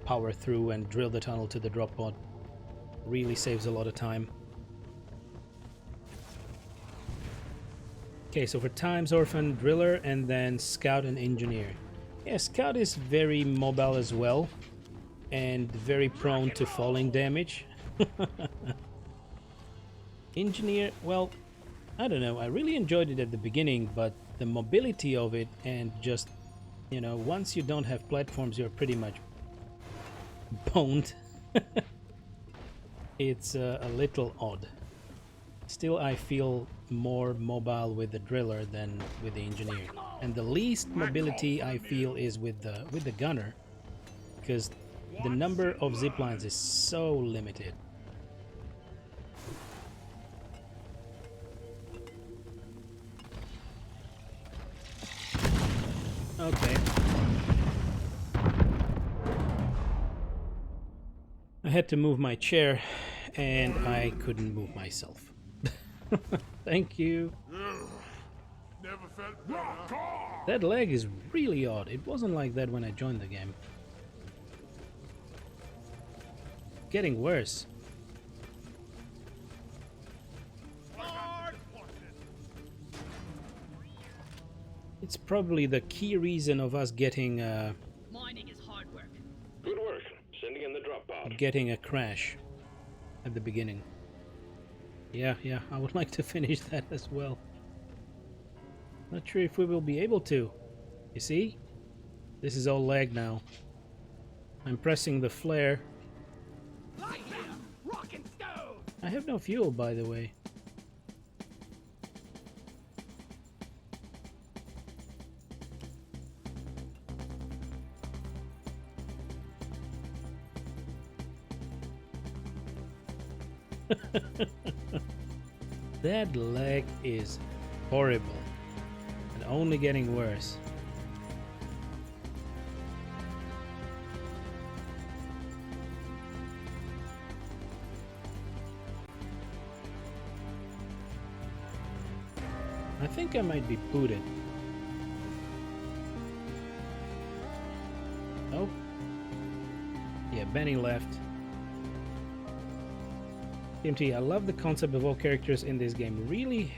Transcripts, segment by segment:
power through and drill the tunnel to the drop pod. Really saves a lot of time. Okay, so for Times Orphan, Driller, and then Scout and Engineer. Yeah, Scout is very mobile as well, and very prone to falling damage. Engineer, well, I don't know, I really enjoyed it at the beginning, but the mobility of it and just, you know, once you don't have platforms, you're pretty much boned. It's a little odd. Still, I feel more mobile with the Driller than with the Engineer. And the least mobility I feel is with the Gunner, because the number of zip lines is so limited. Okay. I had to move my chair and I couldn't move myself. Thank you. Never felt better. That lag is really odd. It wasn't like that when I joined the game. Getting worse. It's probably the key reason of us getting Mining is hard work. Good work. Sending in the drop pod. getting a crash at the beginning. Yeah, I would like to finish that as well. Not sure if we will be able to. You see? This is all lag now. I'm pressing the flare. I have no fuel, by the way. That lag is horrible and only getting worse. I think I might be booted. Oh. Yeah, Benny left. TMT, I love the concept of all characters in this game. Really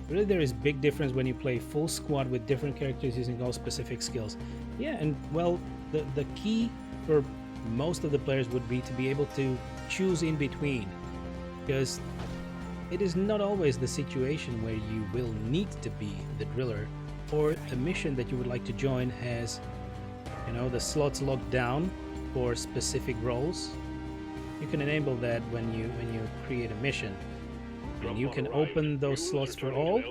there is big difference when you play full squad with different characters using all specific skills. Yeah, and well, the key for most of the players would be to be able to choose in between, because it is not always the situation where you will need to be the Driller, or a mission that you would like to join has, you know, the slots locked down for specific roles. You can enable that when you create a mission, and you can open those slots for all,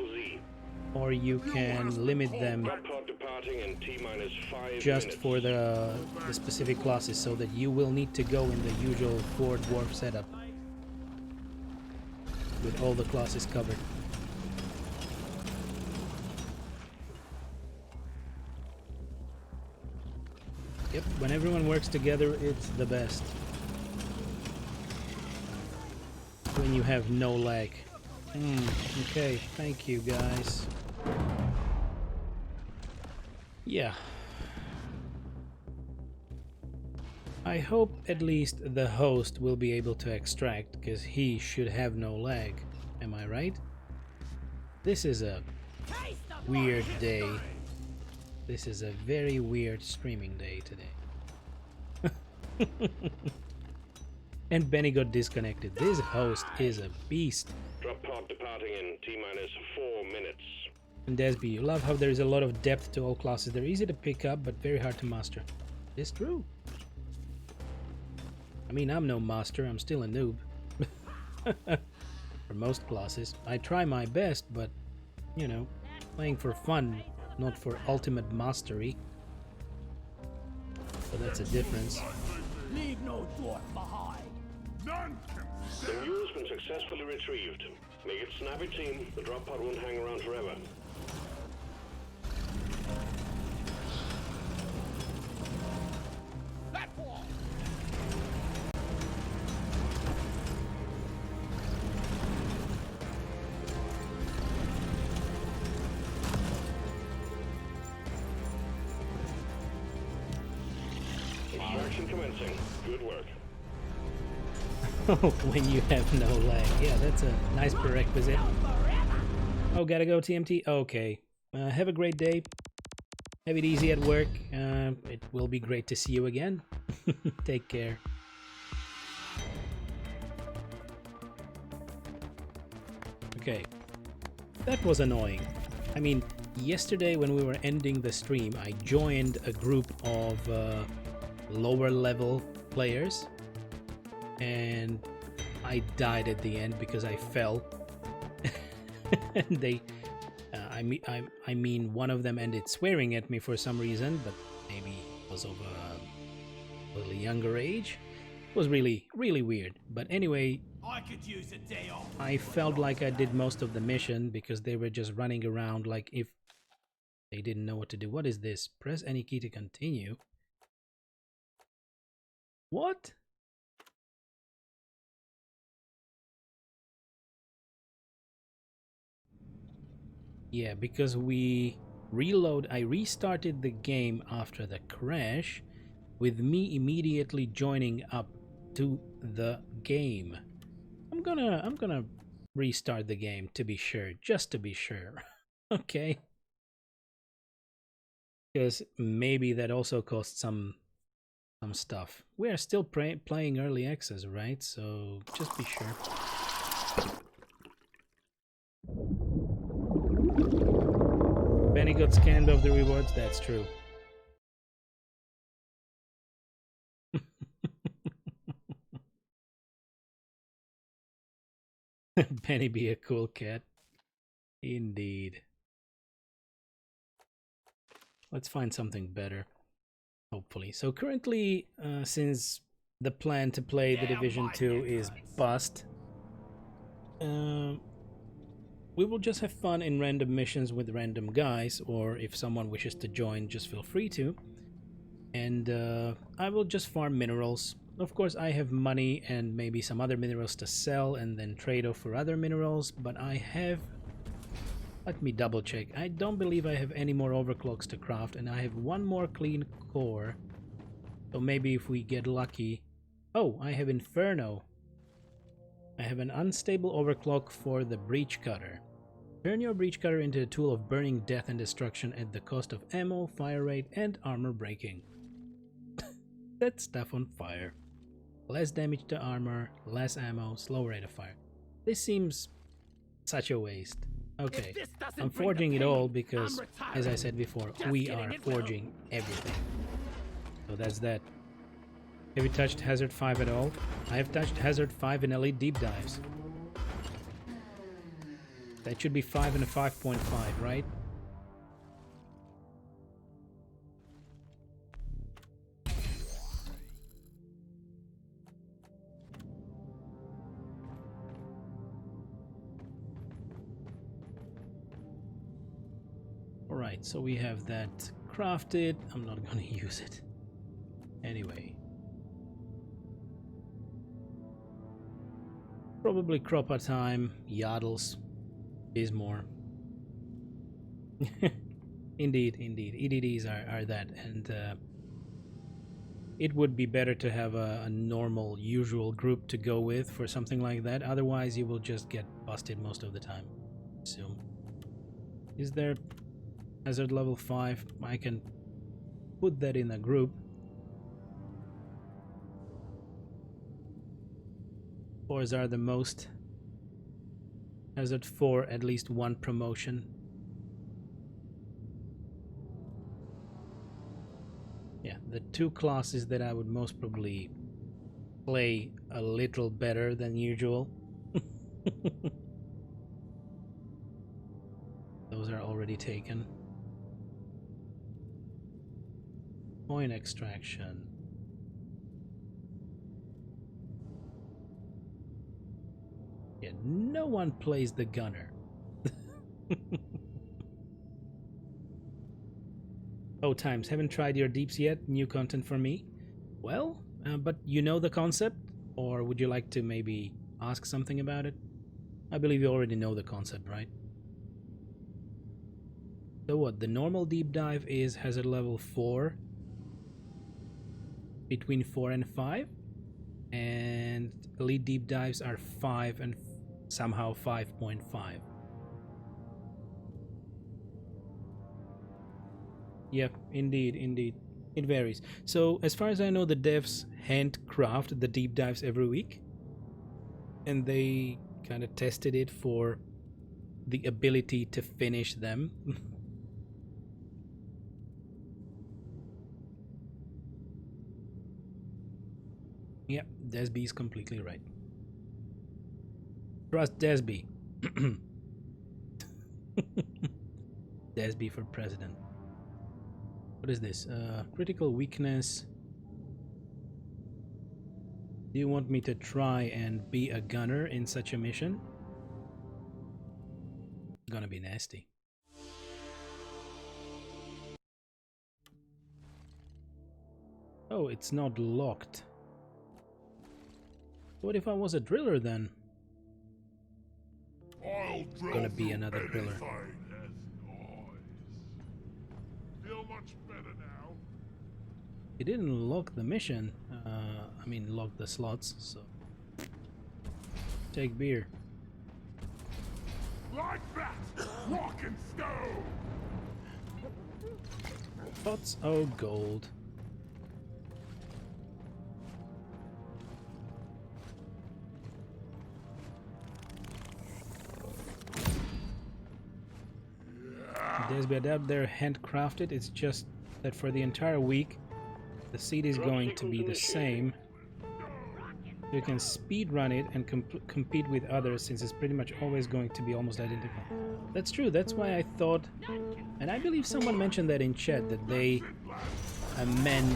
or you can limit them just for the specific classes, so that you will need to go in the usual 4 dwarf setup with all the classes covered. Yep, when everyone works together, it's the best. When you have no lag. Okay, thank you guys. Yeah. I hope at least the host will be able to extract, because he should have no lag. Am I right? This is a weird day. This is a very weird streaming day today. And Benny got disconnected. This host is a beast. Drop pod departing in T-minus 4 minutes. And Desby, you love how there is a lot of depth to all classes. They're easy to pick up, but very hard to master. It's true. I mean, I'm no master. I'm still a noob. For most classes. I try my best, but, you know, playing for fun, not for ultimate mastery. So that's a difference. Leave no dwarf behind. None can The mule's been successfully retrieved. Make it snappy, team. The drop pod won't hang around forever. platform. Extraction commencing. Good work. When you have no lag. Yeah, that's a nice prerequisite. Oh, gotta go, TMT? Okay. Have a great day. Have it easy at work. It will be great to see you again. Take care. Okay. That was annoying. I mean, yesterday when we were ending the stream, I joined a group of lower level players. And I died at the end because I fell. And they... I mean, one of them ended swearing at me for some reason, but maybe it was of a little younger age. It was really, really weird. But anyway, I could use a day off. I felt like I did most of the mission because they were just running around like if they didn't know what to do. What is this? Press any key to continue. What? Yeah, because I restarted the game after the crash, with me immediately joining up to the game. I'm gonna restart the game to be sure, just to be sure. Okay. Because maybe that also costs some stuff. We are still playing early access, right? So just be sure. Benny got scanned of the rewards, that's true. Benny be a cool cat. Indeed. Let's find something better, hopefully. So currently, since the plan to play the Division 2 is bust, we will just have fun in random missions with random guys, or if someone wishes to join, just feel free to. And I will just farm minerals. Of course, I have money and maybe some other minerals to sell and then trade off for other minerals, but I have... Let me double check. I don't believe I have any more overclocks to craft, and I have one more clean core. So maybe if we get lucky... Oh, I have Inferno. I have an unstable overclock for the breach cutter. Turn your breach cutter into a tool of burning death and destruction at the cost of ammo, fire rate, and armor breaking. Set stuff on fire. Less damage to armor, less ammo, slow rate of fire. This seems such a waste. Okay, I'm forging it all because, as I said before, we are forging everything. So that's that. Have you touched Hazard 5 at all? I have touched Hazard 5 in Elite Deep Dives. That should be 5 and a 5.5, right? Alright, so we have that crafted. I'm not gonna use it. Anyway. Probably Croppa time, Yodels, Bismore. Indeed, indeed. EDDs are that, and it would be better to have a normal, usual group to go with for something like that. Otherwise, you will just get busted most of the time. So, is there Hazard level 5? I can put that in a group. Fours are the most. Hazard 4, at least one promotion. Yeah, the two classes that I would most probably play a little better than usual. Those are already taken. Coin extraction. Yeah, no one plays the gunner. Oh, Times, haven't tried your deeps yet? New content for me? Well, but you know the concept? Or would you like to maybe ask something about it? I believe you already know the concept, right? So what, the normal deep dive is hazard level 4. between 4 and 5, and elite deep dives are 5 and somehow 5.5. Yep, indeed. It varies. So as far as I know, the devs handcraft the deep dives every week, and they kind of tested it for the ability to finish them. Yep, Desby is completely right. Trust Desby. Desby for president. What is this? Critical weakness. Do you want me to try and be a gunner in such a mission? Gonna be nasty. Oh, it's not locked. What if I was a driller then? Gonna be another driller. Feel much better now. It didn't lock the mission. I mean, lock the slots. So take beer. Like that! Rock and stone! Pots of gold. Desby adapt, they're handcrafted. It's just that for the entire week the seed is going to be the same. You can speed run it and compete with others, since it's pretty much always going to be almost identical. That's true. That's why I thought, and I believe someone mentioned that in chat, that they amend,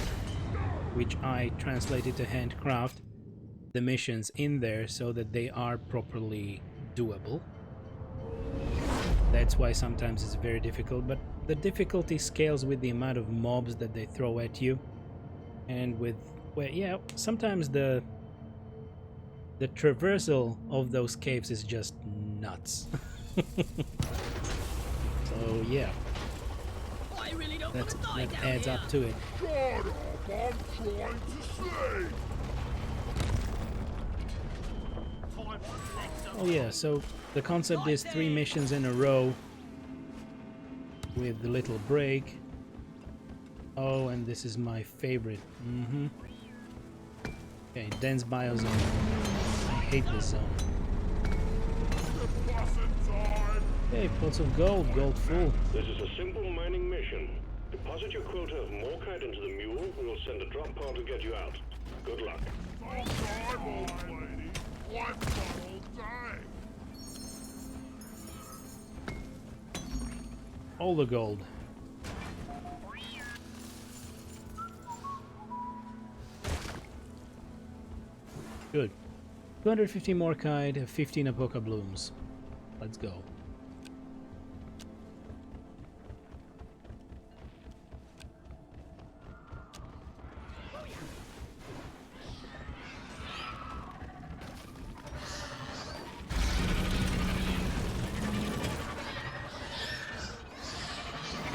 which I translated to handcraft, the missions in there so that they are properly doable. That's why sometimes it's very difficult, but the difficulty scales with the amount of mobs that they throw at you, and with, well, yeah, sometimes the traversal of those caves is just nuts. So yeah, I really don't want that to die down adds here. up to it. Shut up! I'm trying to say! Time to flex up. Oh yeah, so the concept is 3 missions in a row with the little break. Oh, and this is my favorite. Okay, dense biozone. I hate this zone. Hey, pots of gold, gold full. This is a simple mining mission. Deposit your quota of morkite into the mule, and we'll send a drop pod to get you out. Good luck. Don't die, old lady. I've got all day. All the gold. Good. 250 morkite, 15 apoca blooms. Let's go.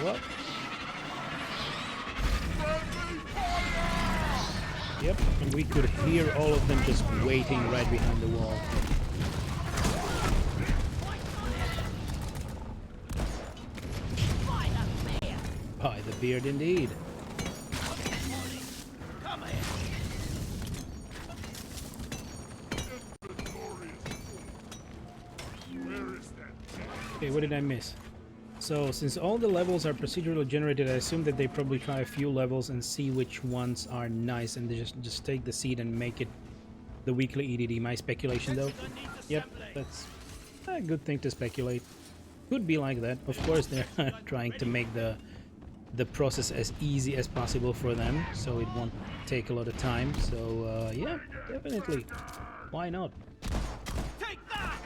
What? Yep, and we could hear all of them just waiting right behind the wall. By the beard indeed. Come here. Where is that? Okay, what did I miss? So, since all the levels are procedurally generated, I assume that they probably try a few levels and see which ones are nice, and they just take the seed and make it the weekly EDD. My speculation, though. Yep, that's a good thing to speculate. Could be like that. Of course, they're trying to make the process as easy as possible for them, so it won't take a lot of time. So, yeah, definitely. Why not? Take that!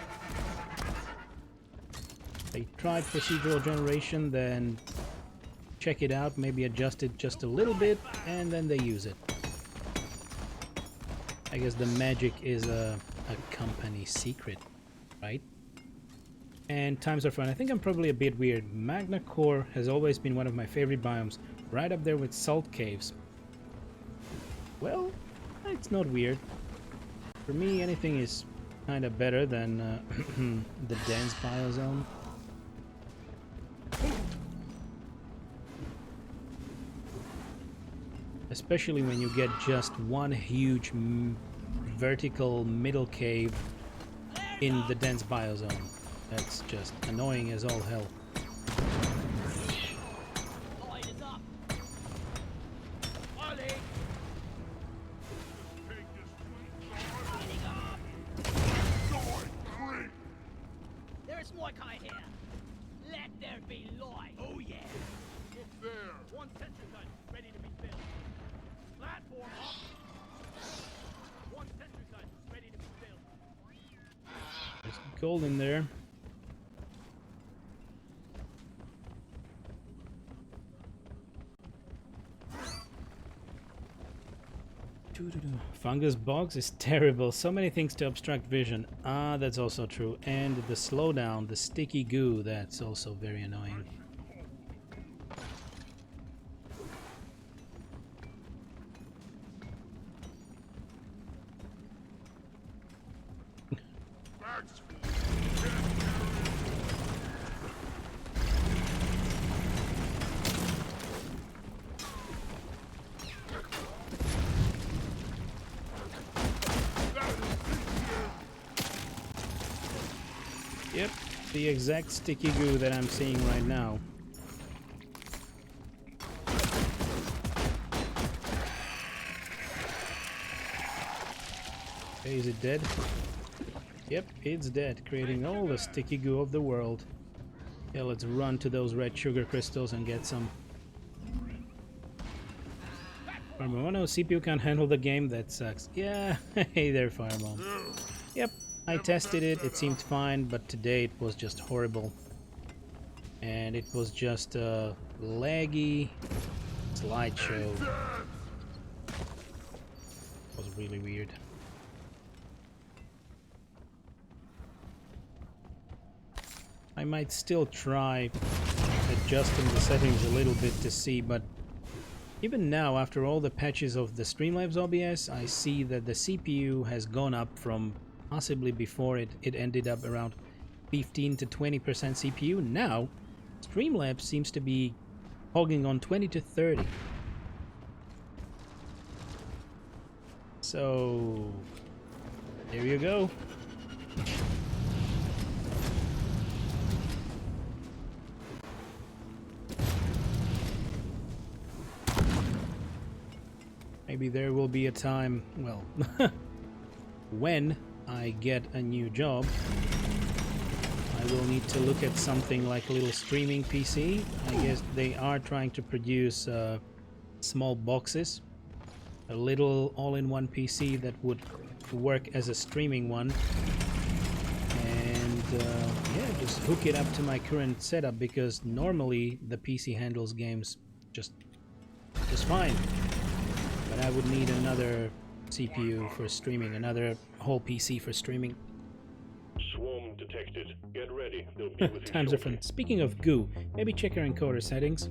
They tried procedural generation, then check it out, maybe adjust it just a little bit, and then they use it. I guess the magic is a company secret, right? And times are fun. I think I'm probably a bit weird. Magna Core has always been one of my favorite biomes, right up there with salt caves. Well, it's not weird. For me, anything is kind of better than the dense biozone. Especially when you get just one huge vertical middle cave in the dense biozone. That's just annoying as all hell. Line is up. Ollie. Take this sweet Lining up. joy, creep. There is more kind here. Let there be light. Oh yeah. Look there. One sentry gun ready to be filled. Platform up. One sentry gun ready to be filled. There's gold in there. Fungus box is terrible. So many things to obstruct vision. Ah, that's also true. And the slowdown, the sticky goo, that's also very annoying. That's Yep, the exact sticky goo that I'm seeing right now. Okay, is it dead? Yep, it's dead, creating all the sticky goo of the world. Yeah, let's run to those red sugar crystals and get some. Firebomb. Oh no, CPU can't handle the game, that sucks. Yeah, hey there, Firebomb. Yep, I tested it, it seemed fine, but today it was just horrible. And it was just a laggy slideshow. It was really weird. I might still try adjusting the settings a little bit to see, but even now, after all the patches of the Streamlabs OBS, I see that the CPU has gone up from possibly before it ended up around 15 to 20% CPU. Now, Streamlabs seems to be hogging on 20 to 30. So, there you go. Maybe there will be a time, well, when I get a new job, I will need to look at something like a little streaming PC. I guess they are trying to produce small boxes, a little all-in-one PC that would work as a streaming one, and yeah, just hook it up to my current setup, because normally the PC handles games just fine. But I would need another CPU for streaming, another whole PC for streaming. Swarm detected. Get ready. They'll be with you Times are shortly. fun. Speaking of goo, maybe check your encoder settings.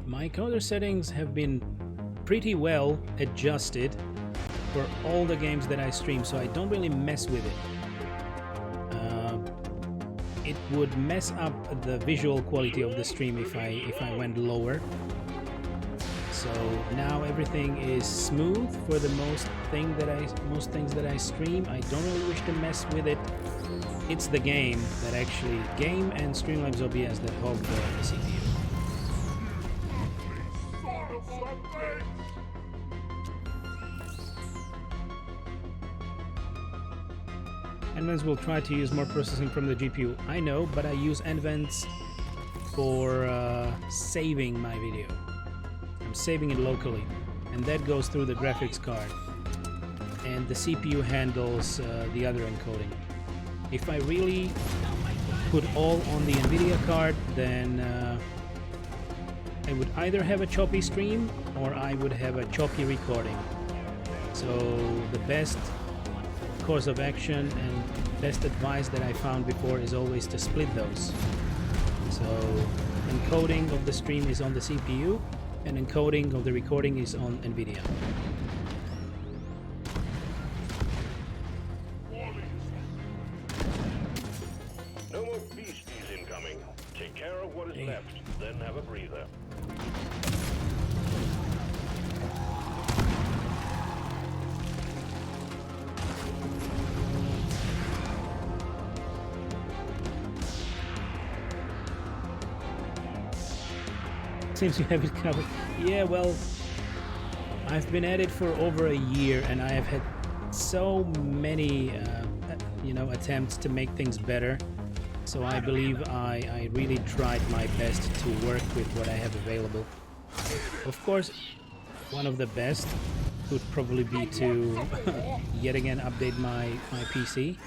My encoder settings have been pretty well adjusted for all the games that I stream, so I don't really mess with it. It would mess up the visual quality of the stream if I went lower. So now everything is smooth for the most things that I stream. I don't really wish to mess with it. It's the game that actually, game and Streamlabs OBS that hog the CPU. son of something. NVENS will try to use more processing from the GPU. I know, but I use NVENS for saving my video. I'm saving it locally, and that goes through the graphics card, and the CPU handles the other encoding. If I really put all on the NVIDIA card, then I would either have a choppy stream or I would have a choppy recording. So the best course of action and best advice that I found before is always to split those. So encoding of the stream is on the CPU, and encoding of the recording is on NVIDIA. No more beasties incoming. Take care of what is left, then have a breather. Seems you have it covered. Yeah, well, I've been at it for over a year, and I have had so many, attempts to make things better. So I believe I really tried my best to work with what I have available. Of course, one of the best would probably be to yet again update my PC.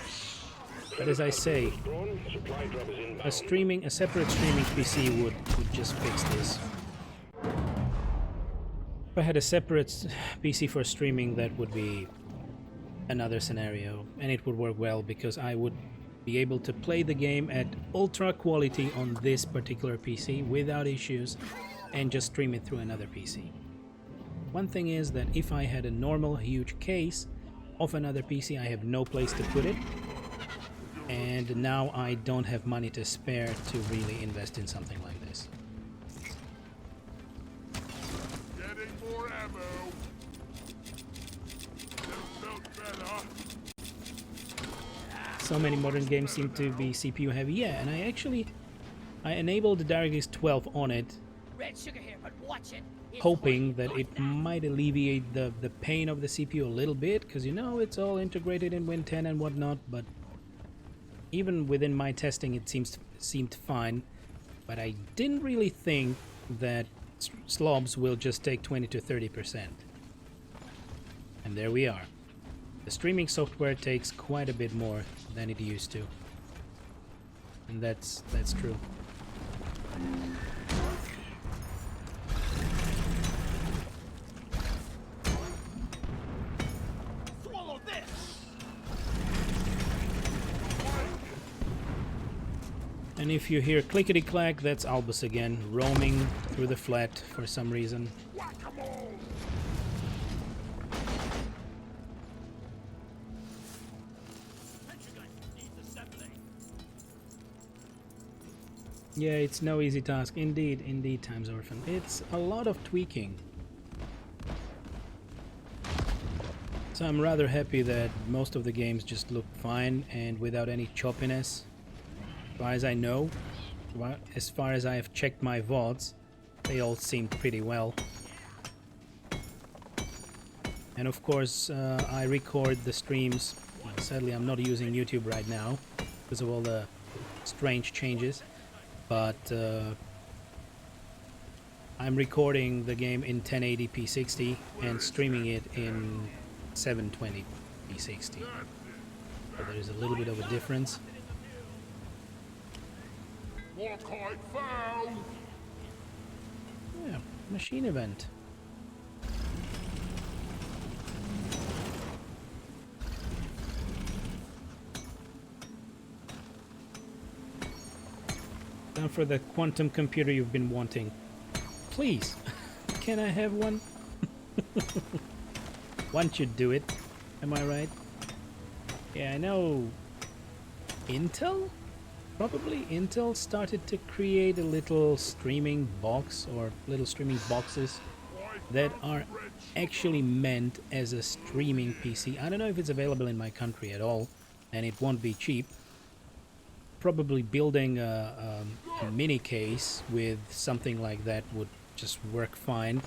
But as I say, a separate streaming PC would just fix this. If I had a separate PC for streaming, that would be another scenario, and it would work well because I would be able to play the game at ultra quality on this particular PC without issues and just stream it through another PC. One thing is that if I had a normal huge case of another PC, I have no place to put it, and now I don't have money to spare to really invest in something like this. Getting more ammo. That felt better. So many modern games seem to be CPU heavy. Yeah, and I enabled the DirectX 12 on it, Red sugar here, but watch it. It's hoping funny. that it might alleviate the pain of the CPU a little bit, because it's all integrated in Win 10 and whatnot, but even within my testing it seemed fine. But I didn't really think that slobs will just take 20 to 30%. And there we are. The streaming software takes quite a bit more than it used to. And that's true. Swallow this. And if you hear clickety-clack, that's Albus again, roaming through the flat for some reason. Whack-a-mole. Sentry gun needs assembly. Yeah, it's no easy task. Indeed, Times Orphan. It's a lot of tweaking. So I'm rather happy that most of the games just look fine and without any choppiness. As far as I know, as far as I have checked my VODs, they all seem pretty well. And of course, I record the streams. Well, sadly, I'm not using YouTube right now because of all the strange changes. But I'm recording the game in 1080p 60 and streaming it in 720p 60. So there is a little bit of a difference. More kite found. Yeah, machine event. Now for the quantum computer you've been wanting. Please, can I have one? One should do it. Am I right? Yeah, I know Intel? Probably Intel started to create a little streaming box or little streaming boxes that are actually meant as a streaming PC. I don't know if it's available in my country at all, and it won't be cheap. Probably building a mini case with something like that would just work fine,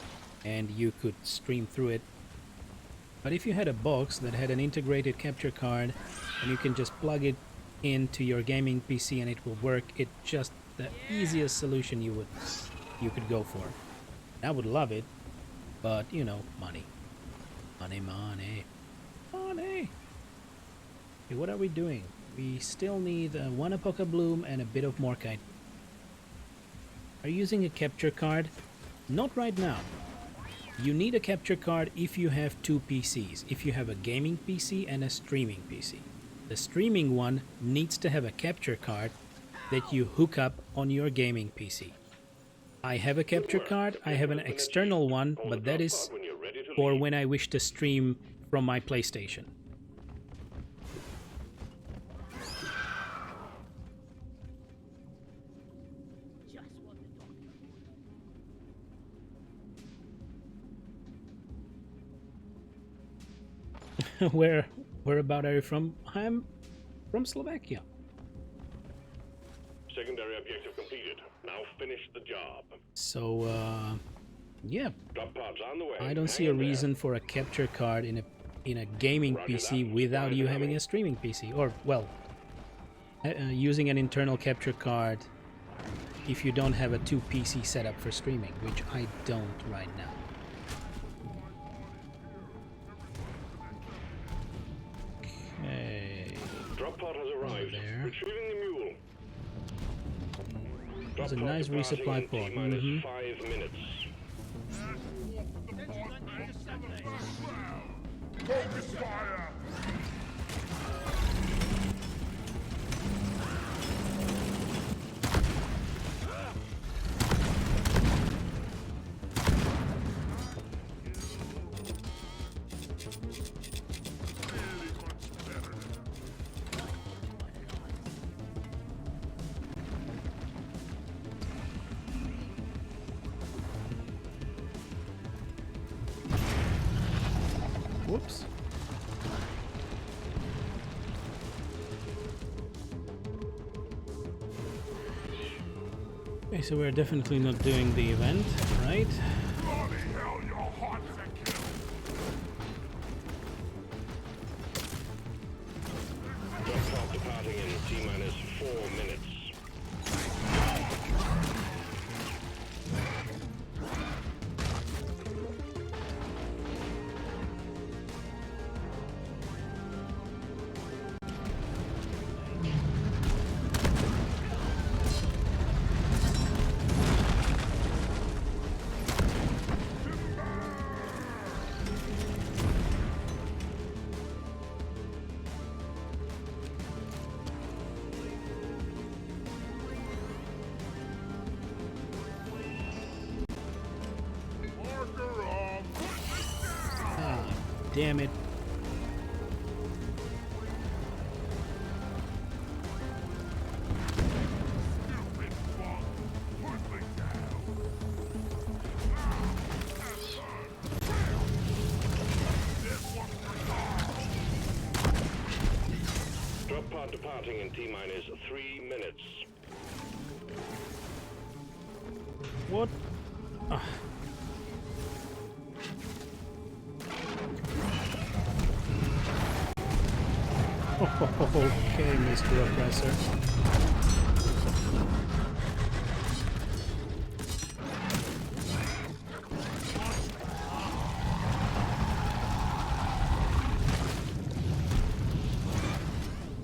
and you could stream through it. But if you had a box that had an integrated capture card and you can just plug it into your gaming PC and it will work, it's just the easiest solution you could go for. I would love it, but money. Money. Okay, what are we doing? We still need one Apoca Bloom and a bit of Morkite. Are you using a capture card? Not right now. You need a capture card if you have two PCs. If you have a gaming PC and a streaming PC. The streaming one needs to have a capture card that you hook up on your gaming PC. I have a capture card. I have an external one, but that is When you're ready to for leave. when I wish to stream from my PlayStation. Just what the doctor. Where about are you from? I'm from Slovakia. Secondary objective completed. Now finish the job. So yeah, Drop pods on the way. I don't see Hang a in there. reason for a capture card in a gaming Roger PC that. without Fine you for having me. a streaming PC, or well, using an internal capture card if you don't have a 2 PC setup for streaming, which I don't right now. Okay, Drop pod has arrived. there. Retrieving the mule. Drop There's a pod nice departing resupply in pod. T-minus Mhm. 5 minutes. Focus fire! Really much better now. Whoops. Okay, so we're definitely not doing the event, right? Bloody hell, you're hot to kill! Drop pod departing in T-minus 4 minutes. Marker on! Ah, damn it. Stupid bug! Put me down! This one for Drop pod departing in T-minus 3 minutes. What? Ah. Okay, Mr. Oppressor.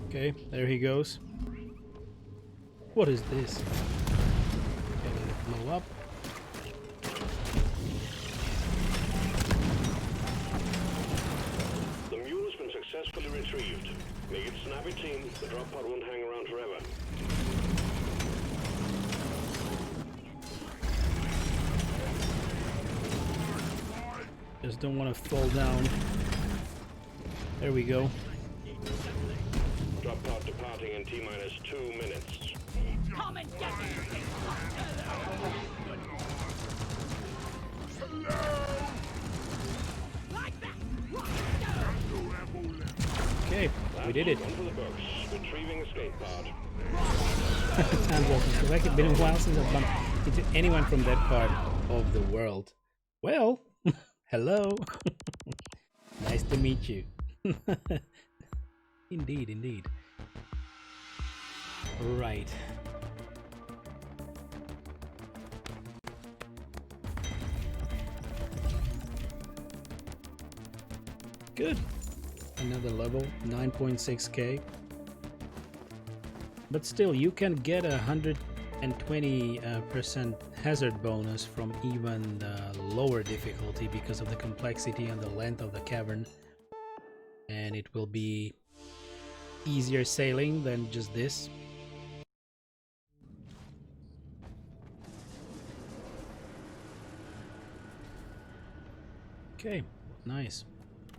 Okay, there he goes. What is this? Okay, let it blow up. The mule has been successfully retrieved. Make it snappy, team. The drop pod won't hang around forever. Just don't want to fall down. There we go. Drop pod departing in T-minus 2 minutes. Come and get me, you big like that! Okay, we did it. One for the books. Retrieving escape pod. Time walking correct. It's been a while since I've bumped into anyone from that part of the world. Well, hello. Nice to meet you. Indeed, indeed. Right. Good. Another level, 9.6k. But still, you can get 120% hazard bonus from even the lower difficulty because of the complexity and the length of the cavern. And it will be easier sailing than just this. Okay, nice.